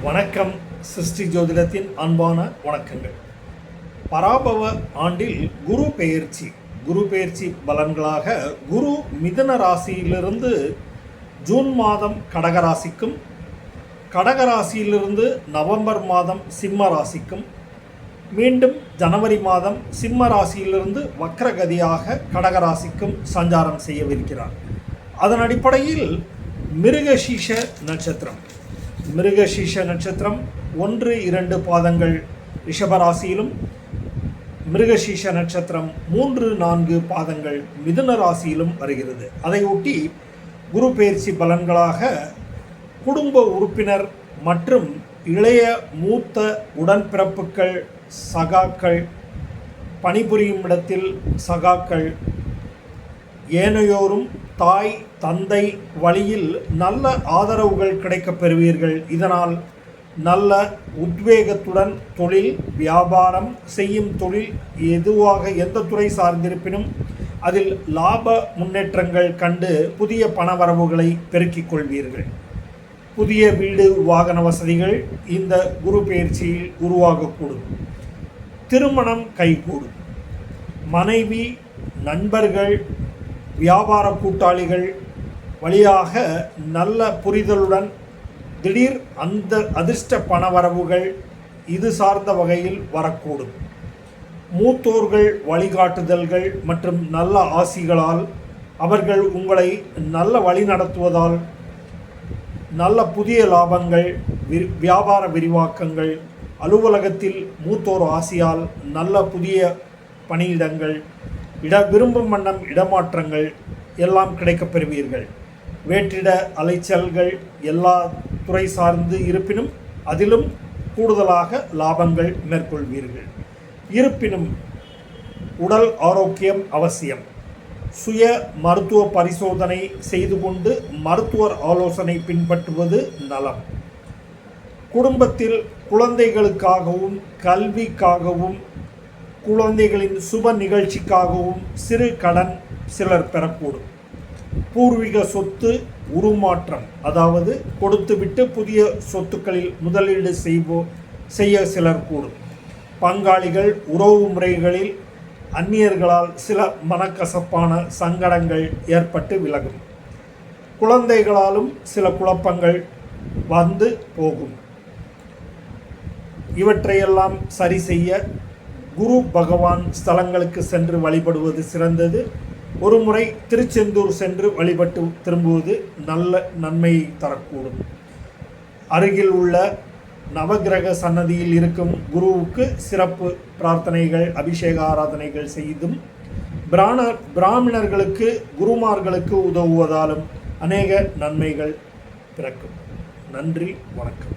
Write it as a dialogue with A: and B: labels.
A: வணக்கம். சிருஷ்டி ஜோதிடத்தின் அன்பான வணக்கங்கள். பராபவ ஆண்டில் குரு பெயர்ச்சி பலன்களாக குரு மிதுன ராசியிலிருந்து ஜூன் மாதம் கடகராசிக்கும், கடகராசியிலிருந்து நவம்பர் மாதம் சிம்ம ராசிக்கும், மீண்டும் ஜனவரி மாதம் சிம்ம ராசியிலிருந்து வக்ரகதியாக கடகராசிக்கும் சஞ்சாரம் செய்யவிருக்கிறார். அதன் அடிப்படையில் மிருகசீஷ நட்சத்திரம் 1-2 பாதங்கள் ரிஷபராசியிலும், மிருகசீஷ நட்சத்திரம் 3-4 பாதங்கள் மிதுன ராசியிலும் வருகிறது. அதையொட்டி குரு பெயர்ச்சி பலன்களாக குடும்ப உறுப்பினர் மற்றும் இளைய மூத்த உடன்பிறப்புகள், சகாக்கள், பணிபுரியும் இடத்தில் சகாக்கள், ஏனையோரும் தாய் தந்தை வழியில் நல்ல ஆதரவுகள் கிடைக்கப் பெறுவீர்கள். இதனால் நல்ல உத்வேகத்துடன் தொழில், வியாபாரம், செய்யும் தொழில் எந்த துறை சார்ந்திருப்பினும் அதில் லாப முன்னேற்றங்கள் கண்டு புதிய பணவரவுகளை பெருக்கிக் கொள்வீர்கள். புதிய வீடு, வாகன வசதிகள் இந்த குரு பெயர்ச்சியில் உருவாகக்கூடும். திருமணம் கைகூடும். மனைவி, நண்பர்கள், வியாபார கூட்டாளிகள் வழியாக நல்ல புரிதலுடன் திடீர் அதிர்ஷ்ட பணவரவுகள் இது சார்ந்த வகையில் வரக்கூடும். மூத்தோர்கள் வழிகாட்டுதல்கள் மற்றும் நல்ல ஆசிகளால் அவர்கள் உங்களை நல்ல வழி நடத்துவதால் நல்ல புதிய லாபங்கள், வியாபார விரிவாக்கங்கள், அலுவலகத்தில் மூத்தோர் ஆசியால் நல்ல புதிய பணியிடங்கள், விரும்பும் வண்ணம் இடமாற்றங்கள் எல்லாம் கிடைக்கப் பெறுவீர்கள். வேற்றிட அலைச்சல்கள் எல்லா துறை சார்ந்து இருப்பினும் அதிலும் கூடுதலாக லாபங்கள் மேற்கொள்வீர்கள். இருப்பினும் உடல் ஆரோக்கியம் அவசியம். சுய மருத்துவ பரிசோதனை செய்து கொண்டு மருத்துவர் ஆலோசனை பின்பற்றுவது நலம். குடும்பத்தில் குழந்தைகளுக்காகவும், கல்விக்காகவும், குழந்தைகளின் சுப நிகழ்ச்சிக்காகவும் சிறு கடன் சிலர் பெறக்கூடும். பூர்வீக சொத்து உருமாற்றம், அதாவது கொடுத்துவிட்டு புதிய சொத்துக்களில் முதலீடு செய்ய சிலர் கூடும். பங்காளிகள் உறவு முறைகளில் அந்நியர்களால் சில மனக்கசப்பான சங்கடங்கள் ஏற்பட்டு விலகும். குழந்தைகளாலும் சில குழப்பங்கள் வந்து போகும். இவற்றையெல்லாம் சரி செய்ய குரு பகவான் ஸ்தலங்களுக்கு சென்று வழிபடுவது சிறந்தது. ஒரு முறை திருச்செந்தூர் சென்று வழிபட்டு திரும்புவது நல்ல நன்மையை தரக்கூடும். அருகில் உள்ள நவகிரக சன்னதியில் இருக்கும் குருவுக்கு சிறப்பு பிரார்த்தனைகள், அபிஷேக ஆராதனைகள் செய்தும், பிராமணர்களுக்கு, குருமார்களுக்கு உதவுவதாலும் அநேக நன்மைகள் பிறக்கும். நன்றி, வணக்கம்.